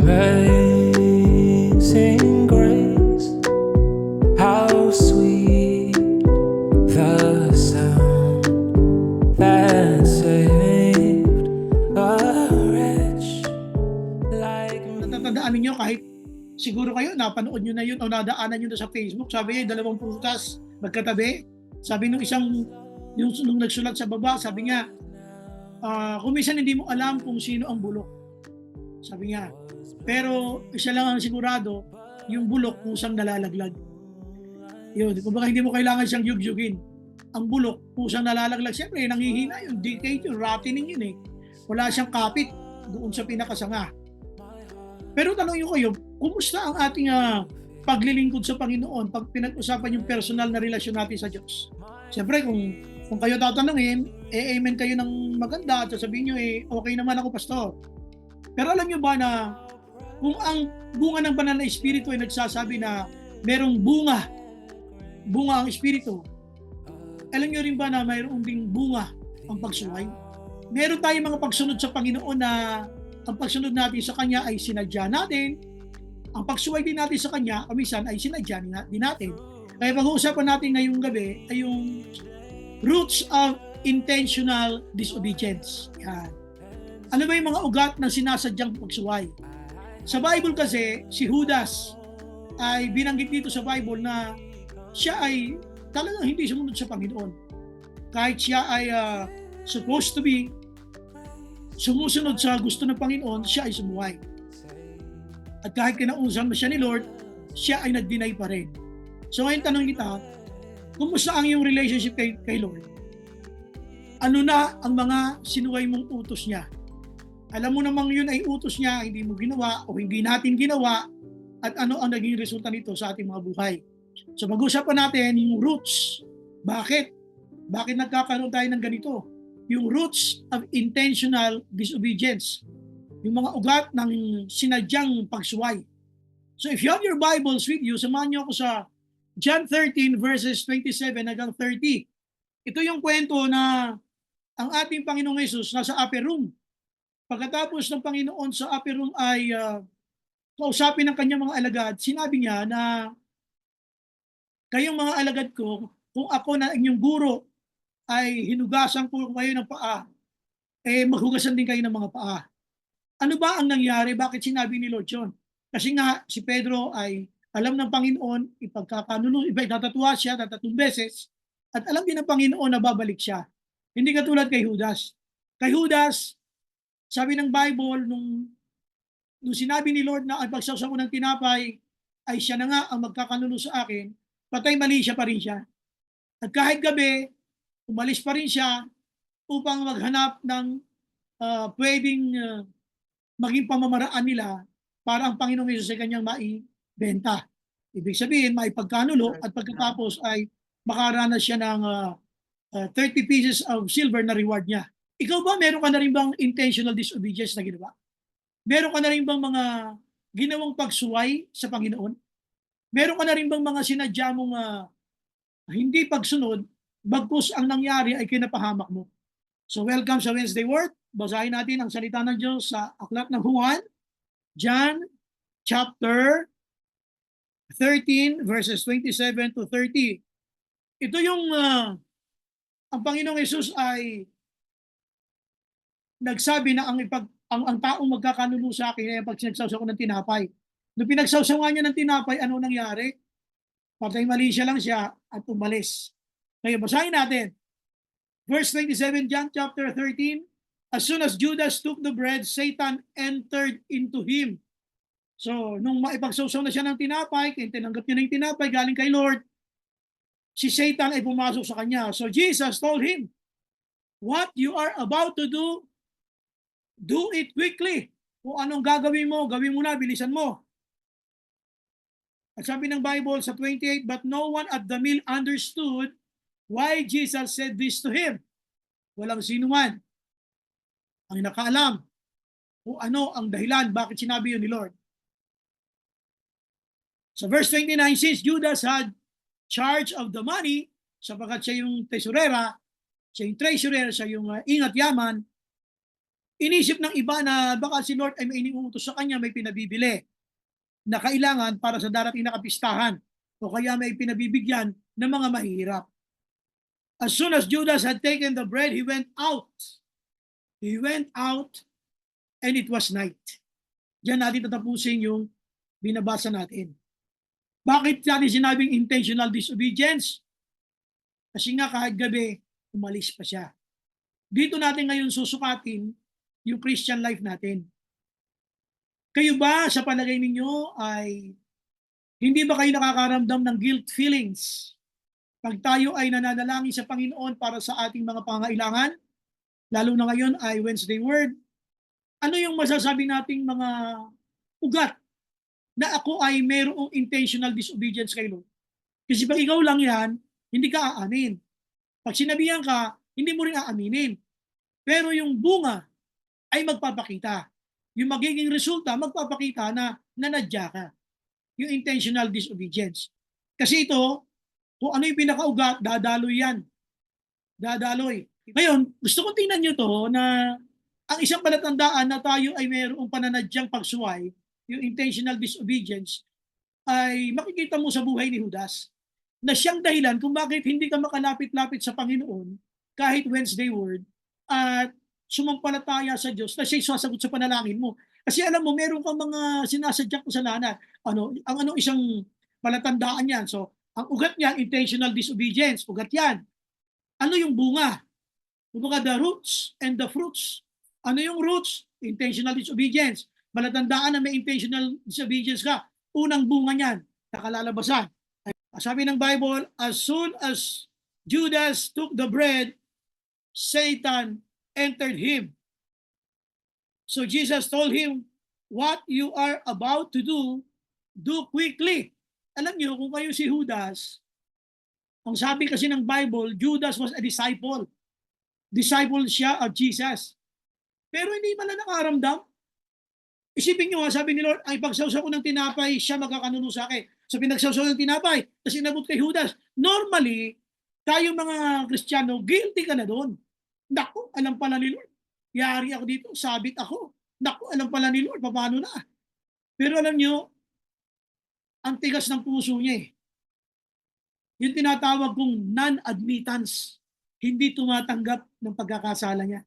Amazing grace, how sweet the sound that saved a wretch like me. Natatandaan ninyo kahit siguro kayo napanood nyo na yun o nadaanan nyo na sa Facebook, sabi niya dalawang prutas magkatabi. Sabi nung nung nagsulat sa baba, sabi niya, kung minsan hindi mo alam kung sino ang bulok. Sabi niya, pero isa lang ang sigurado, yung bulok pusang nalalaglag. Yun, kumbaga hindi mo kailangan siyang yugyugin. Ang bulok pusang nalalaglag. Siyempre, nanghihina yun, decay yun, rotting yun eh. Wala siyang kapit doon sa pinakasanga. Pero tanongin ko kayo, kumusta ang ating paglilingkod sa Panginoon pag pinag-usapan yung personal na relasyon natin sa Diyos? Siyempre, kung kayo tatanungin, amen kayo ng maganda at sasabihin nyo, okay naman ako, pastor. Pero alam nyo ba na kung ang bunga ng banal na espiritu ay nagsasabi na merong bunga ang espiritu, alam nyo rin ba na mayroong ding bunga ang pagsuway? Meron tayong mga pagsunod sa Panginoon na ang pagsunod natin sa Kanya ay sinadya natin. Ang pagsuway din natin sa Kanya, minsan ay sinadya din natin. Kaya pag-uusapan natin ngayong gabi ay yung roots of intentional disobedience. Yan. Ano ba yung mga ugat ng sinasadyang pagsuway? Sa Bible kasi, si Judas ay binanggit dito sa Bible na siya ay talagang hindi sumunod sa Panginoon. Kahit siya ay supposed to be sumusunod sa gusto ng Panginoon, siya ay sumuway. At kahit kinausan mo siya ni Lord, siya ay nag-deny pa rin. So ngayon tanong kita, kumusta ang iyong relationship kay Lord? Ano na ang mga sinuway mong utos niya? Alam mo namang yun ay utos niya, hindi mo ginawa o hindi natin ginawa, at ano ang naging resulta nito sa ating mga buhay. So mag-usapan natin yung roots. Bakit? Bakit nagkakaroon tayo ng ganito? Yung roots of intentional disobedience. Yung mga ugat ng sinadyang pagsuway. So if you have your Bibles with you, samahan niyo ako sa John 13 verses 27 hanggang 30. Ito yung kwento na ang ating Panginoong Hesus nasa upper room. Pagkatapos ng Panginoon sa upper room ay kausapin ng kanyang mga alagad, sinabi niya na kayong mga alagad ko, kung ako na inyong guro ay hinugasan ko kayo ng paa, maghugasan din kayo ng mga paa. Ano ba ang nangyari? Bakit sinabi ni Lord John? Kasi nga si Pedro ay alam ng Panginoon, itatatuwa siya 3 beses, at alam din ng Panginoon na babalik siya. Hindi katulad kay Judas. Kay Judas, sabi ng Bible, nung sinabi ni Lord na ang pagsawsaw ko ng tinapay ay siya na nga ang magkakanuno sa akin, patay mali siya pa rin siya. At kahit gabi, umalis pa rin siya upang maghanap ng pwedeng maging pamamaraan nila para ang Panginoong Hesus ay kanyang maibenta. Ibig sabihin, maipagkanulo at pagkatapos ay makaranas siya ng 30 pieces of silver na reward niya. Ikaw ba, meron ka na rin bang intentional disobedience na ginawa? Meron ka na rin bang mga ginawang pagsuway sa Panginoon? Meron ka na rin bang mga sinadya mong hindi pagsunod, bagkus ang nangyari ay kinapahamak mo? So welcome sa Wednesday Word. Basahin natin ang salita ng Diyos sa Aklat ng Juan, John chapter 13 verses 27 to 30. Ito yung ang Panginoong Hesus ay nagsabi na ang taong magkakanulo sa akin ay pag sinagsawsaw ko ng tinapay. Nung pinagsawsawan niya ng tinapay, ano nangyari? Patay mali siya lang siya at umalis. Kaya basahin natin. Verse 27, John chapter 13. As soon as Judas took the bread, Satan entered into him. So, nung maipagsawsaw na siya ng tinapay, tinanggap niya na yung tinapay galing kay Lord, si Satan ay pumasok sa kanya. So, Jesus told him, what you are about to do it quickly. Kung anong gagawin mo, gawin mo na, bilisan mo. At sabi ng Bible sa 28, but no one at the meal understood why Jesus said this to him. Walang sino man ang nakaalam kung ano ang dahilan bakit sinabi yun ni Lord. Sa verse 29, since Judas had charge of the money, sapagkat siya yung tesorera, siya yung treasurer, siya yung ingat yaman, Inisip ng iba na baka si Lord ay may iniuutos sa kanya, may pinabibili na kailangan para sa darating na kapistahan o kaya may pinabibigyan ng mga mahirap. As soon as Judas had taken the bread, he went out. He went out and it was night. Diyan natin tatapusin yung binabasa natin. Bakit natin sinabing intentional disobedience? Kasi nga kahit gabi, umalis pa siya. Dito natin ngayon susukatin yung Christian life natin. Kayo ba sa palagay ninyo ay hindi ba kayo nakakaramdam ng guilt feelings pag tayo ay nananalangin sa Panginoon para sa ating mga pangailangan? Lalo na ngayon ay Wednesday Word. Ano yung masasabi nating mga ugat na ako ay mayroong intentional disobedience kay Lord? Kasi pag ikaw lang yan, hindi ka aamin. Pag sinabihan ka, hindi mo rin aaminin. Pero yung bunga ay magpapakita. Yung magiging resulta, magpapakita na nanadya ka. Yung intentional disobedience. Kasi ito, kung ano yung pinakaugat, dadaloy yan. Dadaloy. Ngayon, gusto kong tingnan nyo to na ang isang palatandaan na tayo ay mayroong pananadyang pagsuway, yung intentional disobedience, ay makikita mo sa buhay ni Judas na siyang dahilan kung bakit hindi ka makalapit-lapit sa Panginoon kahit Wednesday Word at sumampalataya sa Diyos na siya'y sasagot sa panalangin mo. Kasi alam mo, meron kang mga sinasadyang kasalanan. Ang isang palatandaan yan. So, ang ugat niya, intentional disobedience. Ugat yan. Ano yung bunga? Kumbaga, the roots and the fruits. Ano yung roots? Intentional disobedience. Palatandaan na may intentional disobedience ka. Unang bunga niyan, nakalalabasan. Sabi ng Bible, as soon as Judas took the bread, Satan entered him. So Jesus told him, what you are about to do quickly. Alam niyo, kung kayo si Judas, ang sabi kasi ng Bible, Judas was a disciple. Disciple siya of Jesus. Pero hindi man lang nakaramdam. Isipin nyo, sabi ni Lord, ay pagsawsaw ko ng tinapay, siya magkakanuno sa akin. So pinagsawsaw ng tinapay, tapos inabot kay Judas. Normally, tayo mga Kristiyano, guilty ka na doon. Naku, alam pala ni Lord. Yari ako dito, sabit ako. Naku, alam pala ni Lord, paano na? Pero alam nyo, ang tigas ng puso niya eh. Yung tinatawag kong non-admittance, hindi tumatanggap ng pagkakasala niya.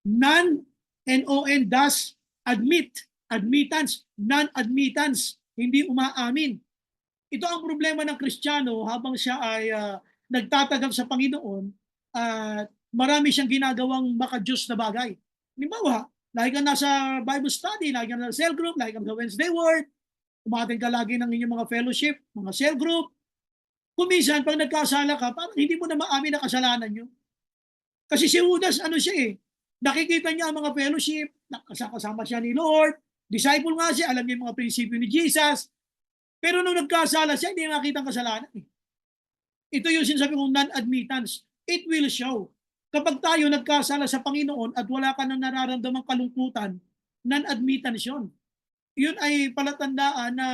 Non, N-O-N, does admit, admittance, non-admittance, hindi umaamin. Ito ang problema ng Kristiyano habang siya ay nagtatagap sa Panginoon at marami siyang ginagawang maka-Diyos na bagay. Halimbawa, lagi ka nasa Bible study, lagi ka nasa cell group, lagi ka sa Wednesday Word, umatin ka lagi ng inyong mga fellowship, mga cell group. Kuminsan, pag nagkasala ka, parang hindi mo na maamin ang kasalanan nyo. Kasi si Judas, ano siya eh, nakikita niya ang mga fellowship, kasama siya ni Lord, disciple nga siya, alam niya yung mga prinsipyo ni Jesus, pero nung nagkasala siya, hindi nakita ang kasalanan eh. Ito yung sinasabi kong non-admittance. It will show. Kapag tayo nagkasala sa Panginoon at wala ka nang nararamdamang kalungkutan, non-admittance yun. Yun ay palatandaan na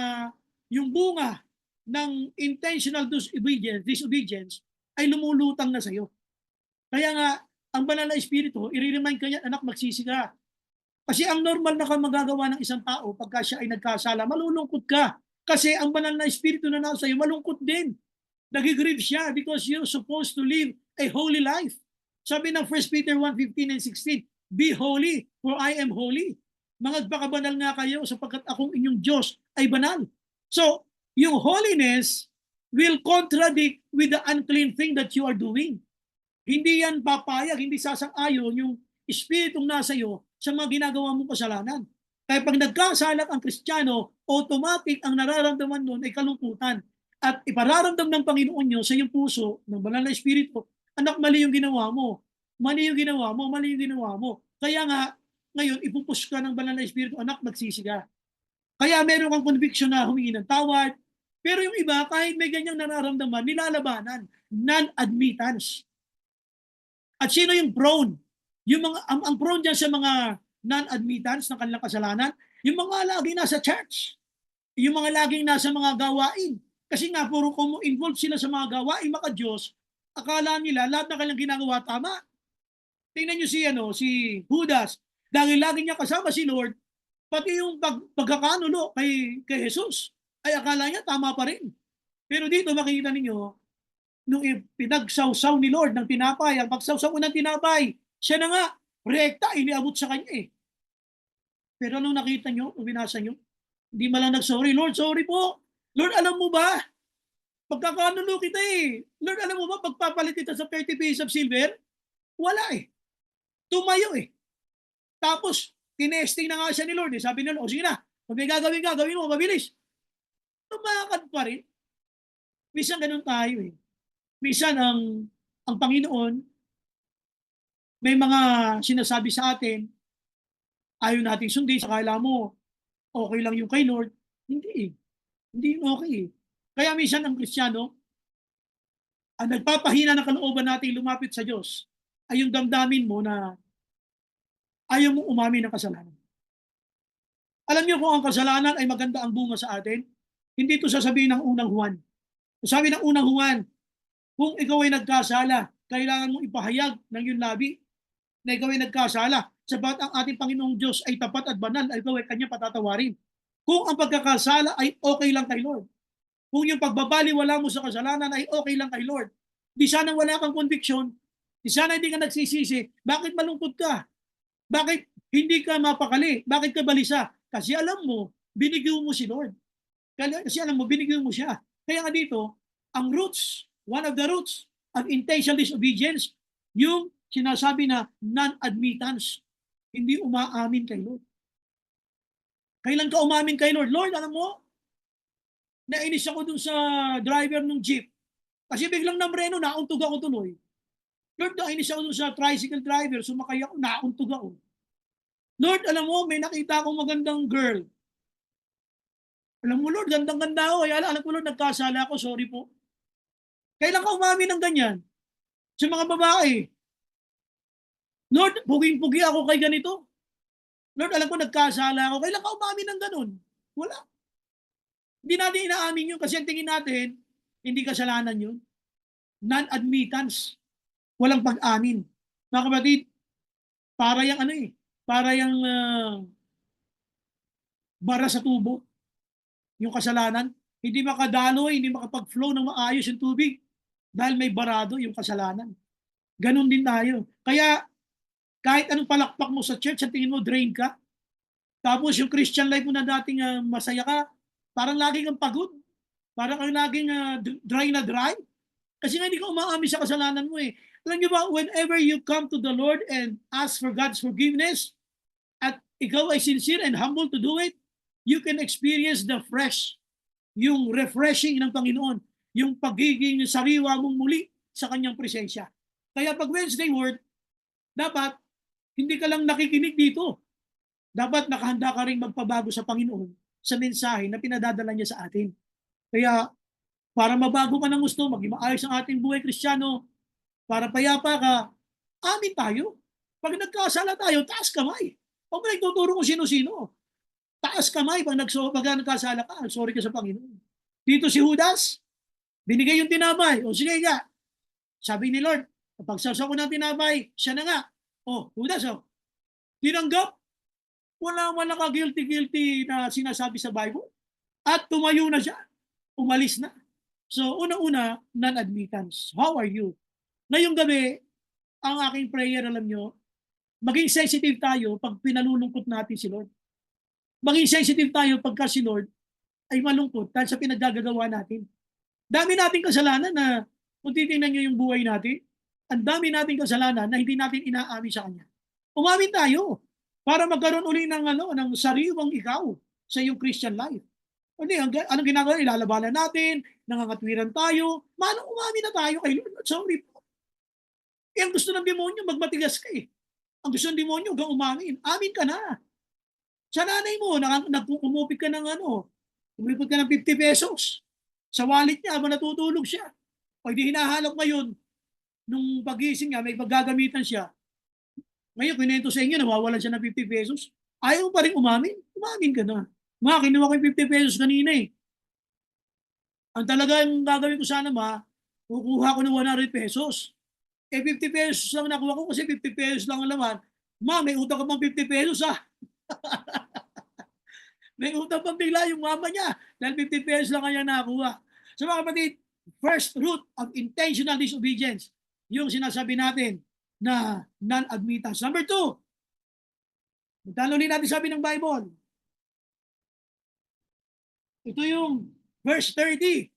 yung bunga ng intentional disobedience ay lumulutang na sa'yo. Kaya nga, ang banal na espiritu, i-remind ka niya, anak, magsisi ka. Kasi ang normal na magagawa ng isang tao pagka siya ay nagkasala, malulungkot ka. Kasi ang banal na espiritu na nasa iyo, malungkot din. Nagigrieve siya because you're supposed to live a holy life. Sabi ng 1 Peter 1:15 and 16, be holy, for I am holy. Magpakabanal nga kayo sapagkat akong inyong Diyos ay banal. So, yung holiness will contradict with the unclean thing that you are doing. Hindi yan papayag, hindi sasang-ayon yung espiritong nasa iyo sa mga ginagawa mong kasalanan. Kaya pag nagkasalak ang Kristiyano, automatic ang nararamdaman nun ay kalungkutan. At ipararamdam ng Panginoon nyo sa iyong puso, ng banal na espiritu, anak, mali yung ginawa mo. Mali yung ginawa mo, mali yung ginawa mo. Kaya nga, ngayon, ipupush ka ng banal na espiritu, anak, magsisi ka. Kaya meron kang conviction na humingi ng tawad. Pero yung iba, kahit may ganyang nararamdaman, nilalabanan. Non-admittance. At sino yung prone? Yung mga, ang prone dyan sa mga non-admittance ng kanilang kasalanan, yung mga laging nasa church. Yung mga laging nasa mga gawain. Kasi nga, puro involved sila sa mga gawain maka-Diyos, akala nila lahat na kanilang ginagawa tama. Tingnan niyo si Judas. Dahil lagi niya kasama si Lord, pati yung pagkakanulo kay Jesus, ay akala niya tama pa rin. Pero dito makikita ninyo, nung pinagsawsaw ni Lord ng tinapay, ang pagsawsaw ng tinapay, siya na nga, rekta, iniabot sa kanya eh. Pero nung nakita nyo, nung binasa nyo, hindi malang nag-sorry, Lord, sorry po. Lord, alam mo ba, pagkakanulo kita eh. Lord, alam mo ba, pagpapalit kita sa 30 pieces of silver, wala eh. Tumayo eh. Tapos, tinesting na nga siya ni Lord eh. Sabi na, o sige na, kung may gagawin ka, gawin mo, mabilis. Tumakad pa rin. Minsan ganun tayo eh. Minsan ang Panginoon, may mga sinasabi sa atin, ayaw nating sundin, sakala mo, okay lang yung kay Lord. Hindi eh. Hindi okay eh. Kaya minsan ang Kristiyano, ang nagpapahina ng kalooban natin lumapit sa Diyos, ay yung damdamin mo na ayaw mong umamin ng kasalanan. Alam niyo kung ang kasalanan ay maganda ang bunga sa atin, hindi ito sasabihin ng unang Juan. Sabi ng unang Juan, kung ikaw ay nagkasala, kailangan mong ipahayag ng iyong labi na ikaw ay nagkasala, sapat ang ating Panginoong Diyos ay tapat at banal, ay ikaw ay kanya patatawarin. Kung ang pagkakasala ay okay lang kay Lord, kung yung pagbabaliwala mo sa kasalanan ay okay lang kay Lord, di sana wala kang conviction, di sana hindi ka nagsisisi, bakit malungkot ka? Bakit hindi ka mapakali? Bakit ka balisa? Kasi alam mo, binigyan mo si Lord. Kasi alam mo, binigyan mo siya. Kaya nga dito, ang roots, one of the roots of intentional disobedience, yung sinasabi na non-admittance, hindi umaamin kay Lord. Kailan ka umamin kay Lord? Lord, alam mo, nainis ako dun sa driver ng jeep. Kasi biglang namreno, nauntog ako tuloy. Lord, nainis ako dun sa tricycle driver, sumakay ako, nauntog ako. Lord, alam mo, may nakita akong magandang girl. Alam mo, Lord, gandang-ganda ako. Alam ko, Lord, nagkasala ako, sorry po. Kailan ka umamin ng ganyan? Sa mga babae, Lord, puging-pugi ako kay ganito. Lord, alam ko nagkasala ako. Kailan ka umamin ng ganun? Wala. Hindi natin inaamin yun kasi ang tingin natin, hindi kasalanan yun. Non-admittance. Walang pag-amin. Mga kapatid, para yung para yung bara sa tubo. Yung kasalanan, hindi makadaloy, hindi makapag-flow ng maayos yung tubig dahil may barado yung kasalanan. Ganon din tayo. Kaya kahit anong palakpak mo sa church, ang tingin mo, drain ka. Tapos yung Christian life mo na dating masaya ka, parang lagi kang pagod. Parang kang laging dry na dry. Kasi nga hindi ka umaamin sa kasalanan mo eh. Alam niyo ba, whenever you come to the Lord and ask for God's forgiveness, at ikaw ay sincere and humble to do it, you can experience the fresh, yung refreshing ng Panginoon, yung pagiging sariwa mong muli sa kanyang presensya. Kaya pag Wednesday word, dapat hindi ka lang nakikinig dito. Dapat nakahanda ka rin magpabago sa Panginoon sa mensahe na pinadadala niya sa atin. Kaya para mabago ka ng gusto, maging maayos ang ating buhay Kristiyano, para payapa ka, amin tayo. Pag nagkasala tayo, taas kamay. Huwag mo nagtuturo kung sino-sino. Taas kamay pag nagkasala ka, sorry ka sa Panginoon. Dito si Judas, binigay yung tinapay. O sige nga, sabi ni Lord, kapag sawsaw ko ng tinapay, siya na nga. O, Judas, tinanggap. Wala ka guilty na sinasabi sa Bible. At tumayo na siya. Umalis na. So, una-una, non-admittance. How are you? Ngayong gabi, ang aking prayer, alam nyo, maging sensitive tayo pag pinalulungkot natin si Lord. Maging sensitive tayo pagka si Lord ay malungkot dahil sa pinaggagawa natin. Dami nating kasalanan na kung titingnan nyo yung buhay natin, ang dami nating kasalanan na hindi natin inaamin sa Kanya. Umamin tayo para magkaroon uli ng sariwang ikaw sa iyong Christian life. Hindi, anong ginagawa? Ilalabanan natin, nangangatwiran tayo, manong umamin na tayo kay Lord. Sorry po. Ang gusto ng demonyo, magmatigas ka eh. Ang gusto ng demonyo, huwag umamin. Amin ka na. Sa nanay mo, umupit ka ng umipot ka ng 50 pesos. Sa wallet niya, habang natutulog siya. Pag di hinahalap ngayon, nung pagising niya, may paggagamitan siya. Ngayon, kinento sa inyo, nawawalan siya ng 50 pesos. Ayaw pa rin umamin? Umamin ka na. Kinuha ko yung 50 pesos kanina eh. Ang talagang gagawin ko sana kukuha ko ng 100 pesos. 50 pesos lang nakuha ko kasi 50 pesos lang ang laman. Ma, may utang ka pang 50 pesos ha. May utang pang bigla yung mama niya dahil 50 pesos lang kanya nakuha. So mga kapatid, first root of intentional disobedience, yung sinasabi natin na non-admittance. Number two, magtanong natin sabi ng Bible. Ito yung verse 30.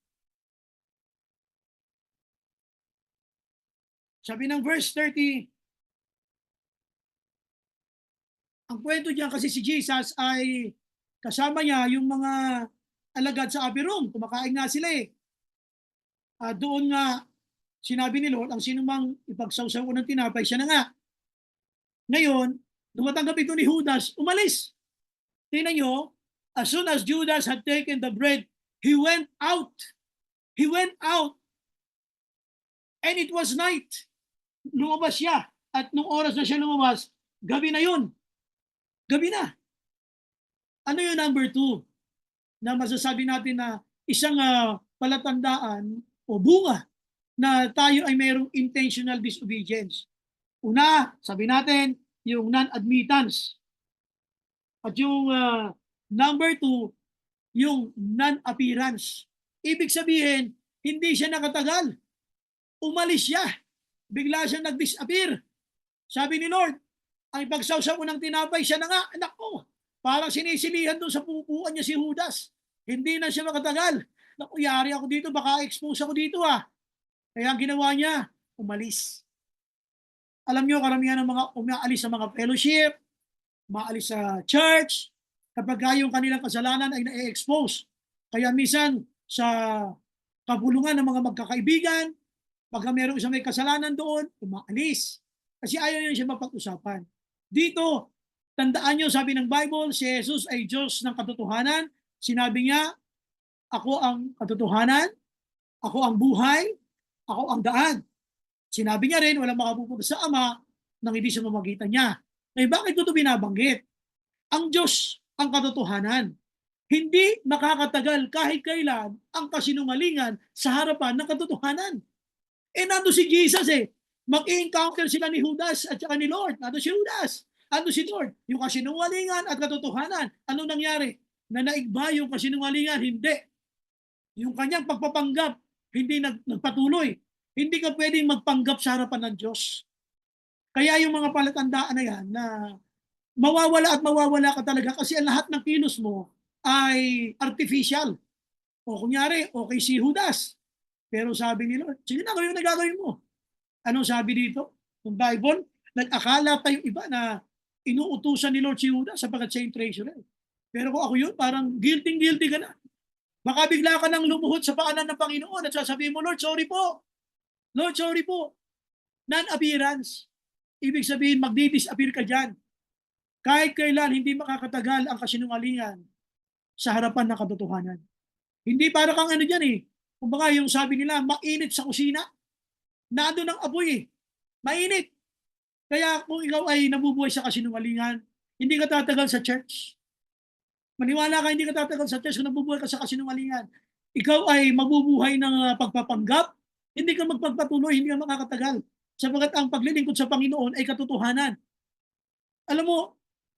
Sabi ng verse 30, ang kwento diyan kasi si Jesus ay kasama niya yung mga alagad sa upper room. Kumakain nga sila eh. Doon nga sinabi ni Lord, ang sinumang ipagsawsaw ko ng tinapay, siya na nga. Ngayon, dumatanggap ito ni Judas, umalis. Tingnan nyo, as soon as Judas had taken the bread, he went out. He went out. And it was night. Lumabas siya. At nung oras na siya lumabas, gabi na yun. Gabi na. Ano yung number two? Na masasabi natin na isang palatandaan o bunga na tayo ay mayroong intentional disobedience. Una, sabi natin, yung non-admittance. At yung number two, yung non-appearance. Ibig sabihin, hindi siya nakatagal. Umalis siya. Bigla siya nag-disappear. Sabi ni Lord, ang ipagsawsaw ko ng tinapay, siya na nga, anak ko. Parang sinisilihan doon sa pupuan niya si Judas. Hindi na siya makatagal. Naku, yari ako dito, baka expose ako dito ha. Kaya ang ginawa niya, umalis. Alam niyo, karamihan ng mga umaalis sa mga fellowship, umaalis sa church, kapag yung kanilang kasalanan ay na-expose. Kaya minsan sa kabulungan ng mga magkakaibigan, pagka merong isang may kasalanan doon, umaalis. Kasi ayaw niya siya mapag-usapan. Dito, tandaan niyo, sabi ng Bible, si Jesus ay Diyos ng katotohanan. Sinabi niya, ako ang katotohanan, ako ang buhay, ako ang daan. Sinabi niya rin, walang makapupunta sa Ama nang hindi siya mamagitan niya. Eh, bakit ko ito binabanggit? Ang Diyos ang katotohanan. Hindi makakatagal kahit kailan ang kasinungalingan sa harapan ng katotohanan. Eh, nando si Jesus eh. Mag-i-encounter sila ni Judas at saka ni Lord. Nando si Judas. Nando si Lord. Yung kasinungalingan at katotohanan. Ano nangyari? Nanaigba yung kasinungalingan? Hindi. Yung kanyang pagpapanggap, hindi nagpatuloy. Hindi ka pwedeng magpanggap sa harapan ng Diyos. Kaya yung mga palatandaan na yan na mawawala at mawawala ka talaga kasi ang lahat ng kilos mo ay artificial. O kunyari, okay si Judas. Pero sabi ni Lord, sige na, gawin mo na gagawin mo. Anong sabi dito? Yung Bible, nag-akala pa yung iba na inuutusan ni Lord si Judas sapagkat siya yung treasurer. Pero kung ako yun, parang guilty ka na. Baka bigla ka nang lumuhod sa paanan ng Panginoon at sasabihin mo, Lord, sorry po. Lord, sorry po. Non-appearance. Ibig sabihin, magdi-disappear ka dyan. Kahit kailan, hindi makakatagal ang kasinungalingan sa harapan ng katotohanan. Hindi para kang ano dyan eh. Kumbaga yung sabi nila, mainit sa kusina. Nado ng apoy eh. Mainit. Kaya kung ikaw ay nabubuhay sa kasinungalingan, hindi ka tatagal sa church. Maniwala ka, hindi ka tatagal sa church kung nabubuhay ka sa kasinungalingan. Ikaw ay mabubuhay ng pagpapanggap, hindi ka magpagpatuloy, hindi ka makakatagal. Sapagkat ang paglilingkod sa Panginoon ay katotohanan. Alam mo,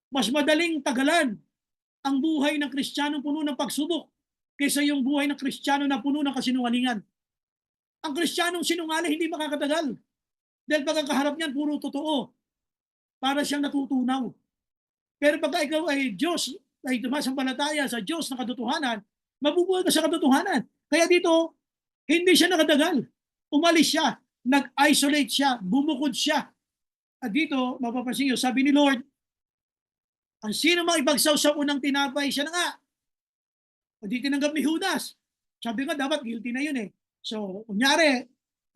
mas madaling tagalan ang buhay ng Kristiyanong puno ng pagsubok kaysa yung buhay ng Kristiyano na puno ng kasinungalingan. Ang Kristiyanong sinungaling hindi makakatagal. Dahil pag ang kaharap niyan, puro totoo. Para siyang natutunaw. Pero pag ikaw ay Diyos, ay tumasampalataya sa Diyos na katotohanan, mabubuhay ka sa katotohanan. Kaya dito, hindi siya nakatagal. Umalis siya, nag-isolate siya, bumukod siya. At dito, mapapansin niyo, sabi ni Lord, ang sino mang ipagsawsaw ng tinapay, siya na nga. At di tinanggap ni Judas. Sabi nga, dapat guilty na yun eh. So, kunyari,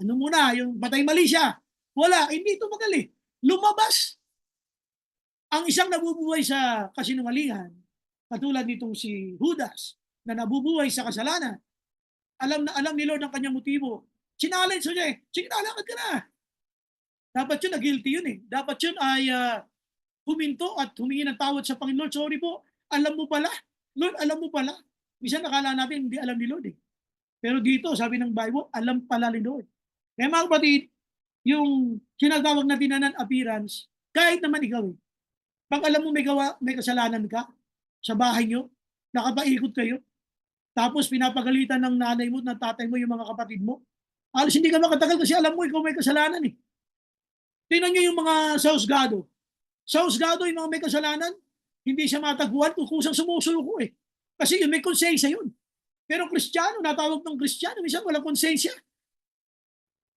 ano muna, yung batay mali siya. Wala, hindi tumagal eh. Lumabas. Ang isang nabubuhay sa kasinungalingan, katulad nitong si Judas, na nabubuhay sa kasalanan, alam na alam ni Lord ang kanyang motibo. Challenge niya eh. Sige na, lakad ka na. Dapat yun, na-guilty yun eh. Dapat yun ay huminto at humingi ng tawad sa Panginoon. Lord, sorry po, alam mo pala. Lord, alam mo pala. Minsan nakala natin hindi alam ni Lord eh. Pero dito, sabi ng Bible, alam pala ni Lord. Kaya mga kapatid, yung sinatawag natin na non-appearance, kahit naman ikaw eh. Pag alam mo may kasalanan ka sa bahay nyo, nakapaikot kayo, tapos pinapagalitan ng nanay mo at ng tatay mo yung mga kapatid mo, halos hindi ka makatagal kasi alam mo ikaw may kasalanan eh. Tingnan nyo yung mga sa husgado. Sa husgado, yung mga may kasalanan, hindi siya matagpuan kung kusang sumusuko eh. Kasi yun, may konsensya yun. Pero Kristiyano, natawag ng Kristiyano, minsan walang konsensya.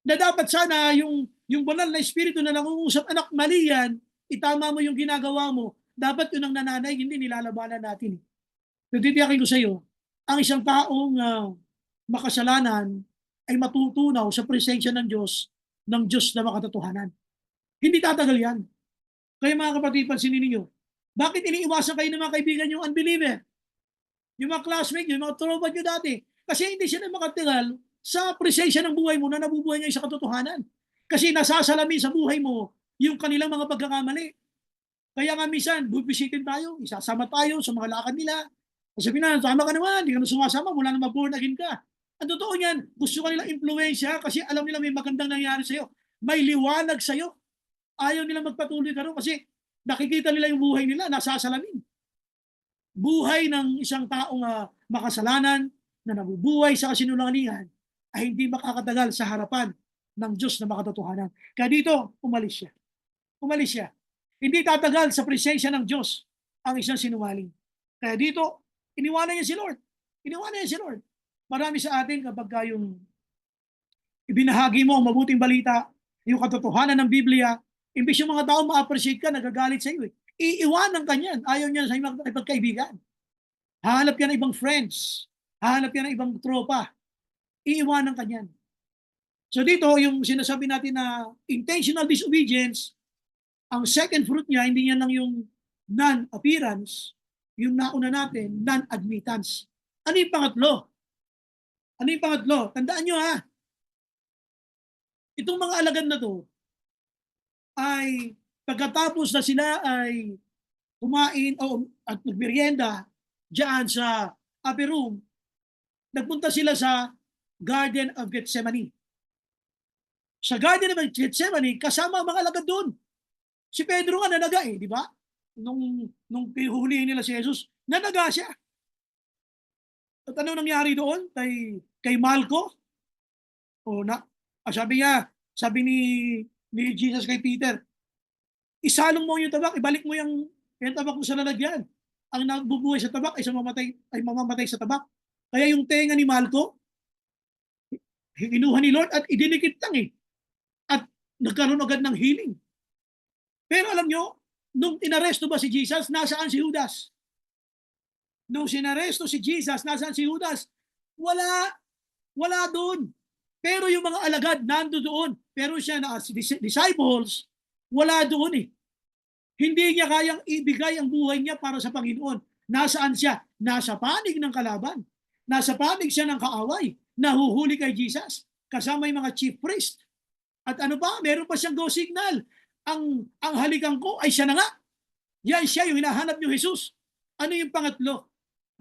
Na dapat sana yung banal na espiritu na nangungusap, anak, mali yan, itama mo yung ginagawa mo, dapat yun ang nananay, hindi nilalabanan natin. So, titiyakin ko sa iyo, ang isang taong makasalanan ay matutunaw sa presensya ng Diyos na makatotohanan. Hindi tatagal yan. Kaya mga kapatid, pansinin ninyo, bakit iniiwasan kayo ng mga kaibigan yung unbeliever? Yung mga classmate yung mga tropa nyo dati. Kasi hindi sila makatagal sa presensya ng buhay mo na nabubuhay ngayon sa katotohanan. Kasi nasasalamin sa buhay mo yung kanilang mga pagkakamali. Kaya nga minsan, bubisitin tayo, isasama tayo sa mga lakad nila. Sabi na, tama ka naman, hindi ka na sumasama, wala naman born again ka. Ang totoo niyan, gusto ka nilang impluensya kasi alam nila may magandang nangyari sa'yo. May liwanag sa'yo. Ayaw nila magpatuloy ka rin kasi nakikita nila yung buhay nila, nasasalamin. Buhay ng isang taong makasalanan na nabubuhay sa kasinungalingan ay hindi makakatagal sa harapan ng Diyos na makatotohanan. Kaya dito, umalis siya. Umalis siya. Hindi tatagal sa presensya ng Diyos ang isang sinungaling. Kaya dito, iniwanan niya si Lord. Iniwanan niya si Lord. Marami sa atin kapag yung ibinahagi mo ang mabuting balita, yung katotohanan ng Biblia, imbis yung mga tao ma-appreciate ka, nagagalit sa iyo eh. Iiwanan ka niyan. Ayaw niya sa iyong pagkaibigan. Hahanap ka ng ibang friends. Hahanap ka ng ibang tropa. Iiwanan ka niyan. So dito, yung sinasabi natin na intentional disobedience, ang second fruit niya, hindi niya lang yung non-appearance, yung nauna natin, non-admittance. Ano yung pangatlo? Ano yung pangatlo? Tandaan nyo ha, itong mga alagad na to, ay pagkatapos na sila ay kumain at nagmerienda diyan sa upper room, nagpunta sila sa Garden of Gethsemane. Sa Garden of Gethsemane, kasama ang mga alagad doon. Si Pedro nga nanaga eh, di ba? Nung pihuhulihin nila si Jesus, nanaga siya. At ano nangyari doon kay Malco? Sabi ni Jesus kay Peter, isalong mo yung tabak, ibalik mo yung tabak mo sa lalagyan. Ang nabubuhay sa tabak ay mamamatay sa tabak. Kaya yung tenga ni Malco, kinuha ni Lord at idinikit lang eh. At nagkaroon agad ng healing. Pero alam nyo, nung inaresto ba si Jesus, nasaan si Judas? Nung sinaresto si Jesus, nasaan si Judas? Wala doon. Pero yung mga alagad, nando doon. Pero siya na disciples, wala doon eh. Hindi niya kayang ibigay ang buhay niya para sa Panginoon. Nasaan siya? Nasa panig ng kalaban. Nasa panig siya ng kaaway. Nahuhuli kay Jesus. Kasama yung mga chief priest. At ano pa? Meron pa siyang go signal. Ang halikan ko ay siya na nga. Yan siya yung hinahanap niyo Jesus. Ano yung pangatlo?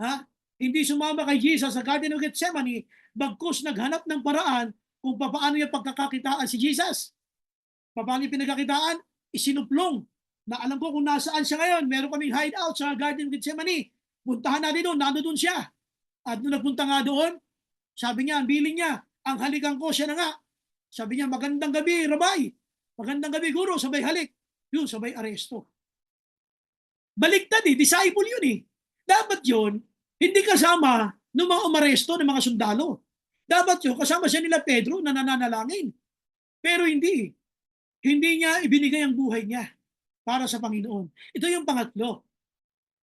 Ha? Hindi sumama kay Jesus sa Garden of Gethsemane, bagkus naghanap ng paraan kung paano niya pagkakakitaan si Jesus. Paano niya pinagkakitaan? Isinuplong. Na alam ko kung nasaan siya ngayon. Meron kaming hideout sa Garden of Gethsemane. Puntahan natin doon. Nandoon siya. At nung nagpunta nga doon, sabi niya, ang bilin niya, ang halikan ko siya na nga. Sabi niya, magandang gabi, Rabay. Magandang gabi, Guro. Sabay halik. Yun, sabay aresto. Baliktad eh. Disciple yun eh. Dapat yun, hindi kasama ng mga umaresto ng mga sundalo. Dapat yun, kasama siya nila Pedro na nananalangin. Pero hindi. Hindi niya ibinigay ang buhay niya para sa Panginoon. Ito yung pangatlo.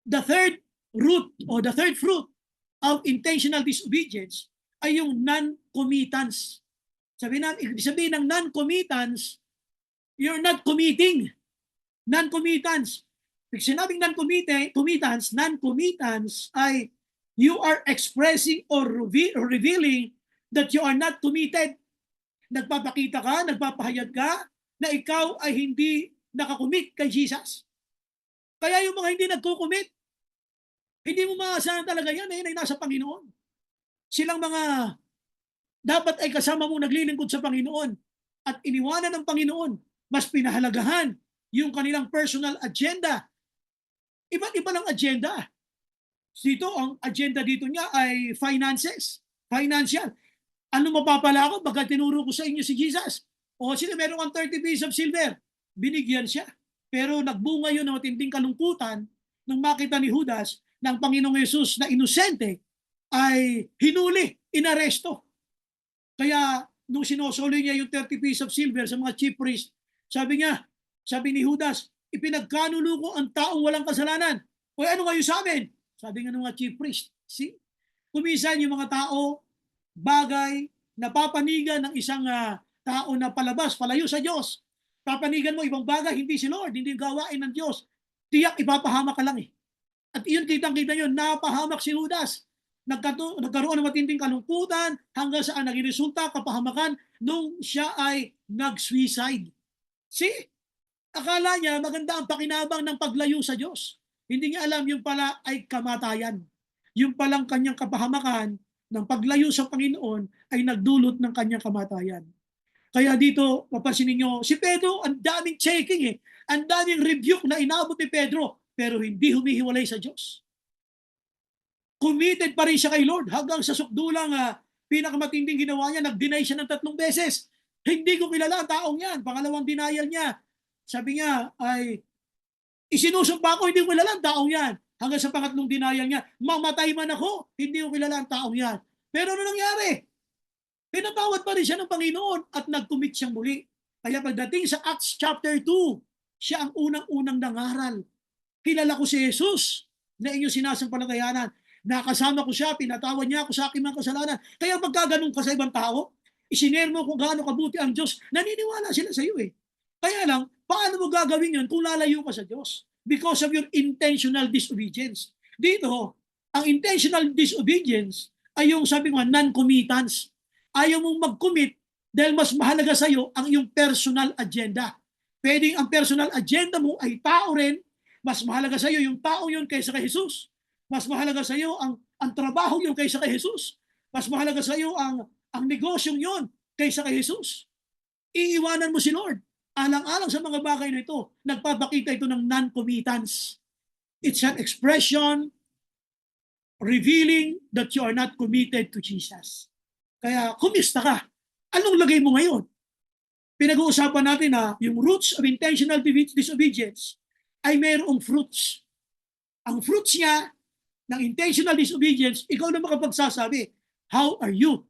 The third root or the third fruit of intentional disobedience ay yung non-committance. Sabihin ng non-committance, you're not committing. Non-committance. Pag sinabing non-committance ay you are expressing or revealing that you are not committed. Nagpapakita ka, nagpapahayag ka na ikaw ay hindi nakakommit kay Jesus. Kaya yung mga hindi nagko-commit, hindi mo maasahan talaga yan ay nasa Panginoon. Silang mga dapat ay kasama mo naglilingkod sa Panginoon at iniwanan ng Panginoon. Mas pinahalagahan yung kanilang personal agenda. Iba't iba ng agenda. Dito, ang agenda dito niya ay finances, financial. Ano mapapala ako pagka tinuro ko sa inyo si Jesus? O sige, meron kang 30 pieces of silver. Binigyan siya. Pero nagbunga yun ng matinding kalungkutan nung makita ni Judas ng Panginoong Yesus na inosente ay hinuli, inaresto. Kaya nung sinosoli niya yung 30 pieces of silver sa mga chief priest, sabi ni Judas, ipinagkanulo ko ang taong walang kasalanan. O ano ngayon sa amin? Sabi nga ng mga chief priest. See? Kumisan yung mga tao, bagay, napapanigan ng isang tao na palabas, palayo sa Diyos. Papanigan mo ibang bagay, hindi si Lord, hindi gawain ng Diyos. Tiyak, ipapahamak ka lang eh. At iyon, kitang-kita nyo, napahamak si Judas. Nagkaroon ng matinding kalungkutan hanggang saan naging resulta, kapahamakan, nung siya ay nag-suicide. See? Akala niya maganda ang pakinabang ng paglayo sa Diyos. Hindi niya alam yung pala ay kamatayan. Yung palang kanyang kapahamakan ng paglayo sa Panginoon ay nagdulot ng kanyang kamatayan. Kaya dito, mapansin ninyo, si Pedro, ang daming checking eh. Ang daming rebuke na inabot ni Pedro, pero hindi humihiwalay sa Diyos. Committed pa rin siya kay Lord hanggang sa sukdulang pinakamatinding ginawa niya, nag-deny siya ng 3 beses. Hindi ko kilala ang taong yan. Pangalawang denial niya. Sabi niya ay, isinusumpa ko, hindi ko kilala ang taong yan. Hanggang sa pangatlong denial niya, mamatay man ako, hindi ko kilala ang taong yan. Pero ano nangyari? Pinatawad pa rin siya ng Panginoon at nag-commit siyang muli. Kaya pagdating sa Acts chapter 2, siya ang unang-unang nangaral. Kilala ko si Jesus na inyong sinasampalatayanan. Nakasama ko siya, pinatawad niya ako sa aking mga kasalanan. Kaya pagka ganun ka sa ibang tao, isinare mo kung gaano kabuti ang Diyos, naniniwala sila sa iyo eh. Kaya lang, paano mo gagawin yun kung lalayo ka sa Diyos? Because of your intentional disobedience. Dito, ang intentional disobedience ay yung sabi mo, non-committance. Ayaw mong mag-commit dahil mas mahalaga sa iyo ang iyong personal agenda. Pwedeng ang personal agenda mo ay tao rin, mas mahalaga sa iyo yung tao yun kaysa kay Jesus. Mas mahalaga sa iyo ang trabaho yun kaysa kay Jesus. Mas mahalaga sa iyo ang negosyong yun kaysa kay Jesus. Iiwanan mo si Lord. Alang-alang sa mga bagay na ito, nagpapakita ito ng non-committance. It's an expression revealing that you are not committed to Jesus. Kaya, kumista ka. Anong lagay mo ngayon? Pinag-uusapan natin na yung roots of intentional disobedience ay mayroong fruits. Ang fruits niya ng intentional disobedience, ikaw na makapagsasabi, how are you?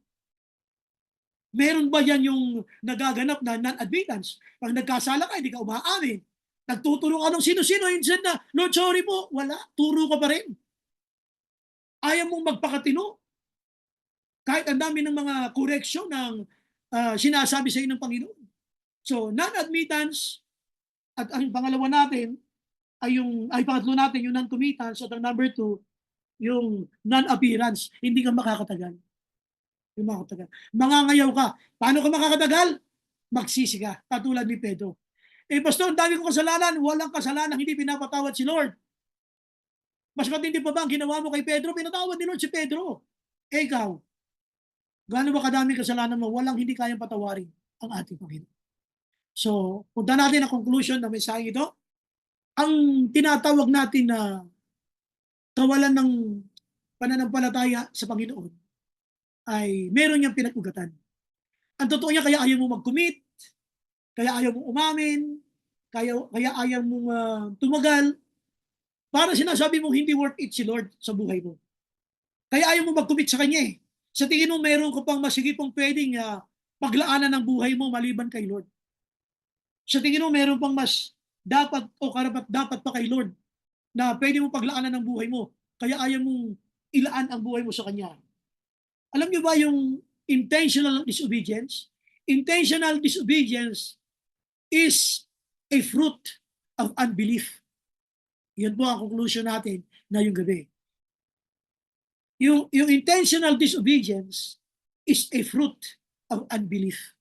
Meron ba yan yung nagaganap na non-admittance? Pag nagkasala ka, hindi ka umaamin. Nagtuturo ka ng sino-sino, instead na, Lord, sorry po, wala, turo ka pa rin. Ayaw mong magpakatino. Kahit ang dami ng mga correction ng sinasabi sa iyo ng Panginoon. So, non-admittance, at ang pangalawa natin, ay pangatlo natin, yung non-committance, at ang number 2, yung non-appearance. Hindi ka makakatagal. Yung makakatagal. Mangangayaw ka. Paano ka makakatagal? Magsisi ka. Katulad ni Pedro. Pastor, ang dami kong kasalanan. Walang kasalanan, hindi pinapatawad si Lord. Mas matindi pa ba ang ginawa mo kay Pedro? Pinatawad ni Lord si Pedro. Ikaw, gaano ba kadaming kasalanan mo? Walang hindi kayang patawarin ang ating Panginoon. So, punta natin ang conclusion na mensahe ito. Ang tinatawag natin na kawalan ng pananampalataya sa Panginoon ay meron niyang pinag-ugatan. Ang totoo niya, kaya ayaw mo mag-commit, kaya ayaw mo umamin, kaya ayaw mo tumagal, para sinasabi mo hindi worth it si Lord sa buhay mo. Kaya ayaw mo mag-commit sa Kanya eh. Sa tingin mo, meron ka pang masigit pang pwedeng paglaanan ng buhay mo maliban kay Lord. Sa tingin mo, meron pang mas dapat o karapat dapat pa kay Lord na pwede mo paglaanan ng buhay mo. Kaya ayaw mong ilaan ang buhay mo sa Kanya. Alam niyo ba yung intentional disobedience? Intentional disobedience is a fruit of unbelief. Yan po ang conclusion natin ngayong gabi. Yung intentional disobedience is a fruit of unbelief.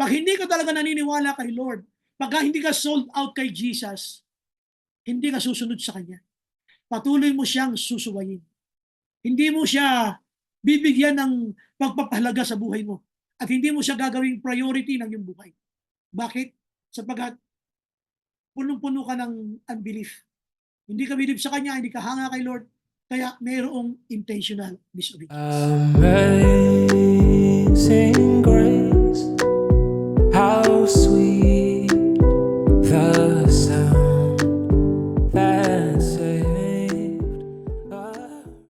Pag hindi ka talaga naniniwala kay Lord, pag hindi ka sold out kay Jesus, hindi ka susunod sa Kanya. Patuloy mo siyang susuwayin. Hindi mo siya bibigyan ng pagpapahalaga sa buhay mo. At hindi mo siya gagawing priority ng iyong buhay. Bakit? Sapagkat punong-puno ka ng unbelief. Hindi ka bilib sa Kanya, hindi ka hanga kay Lord, kaya mayroong intentional disobedience. I'm ready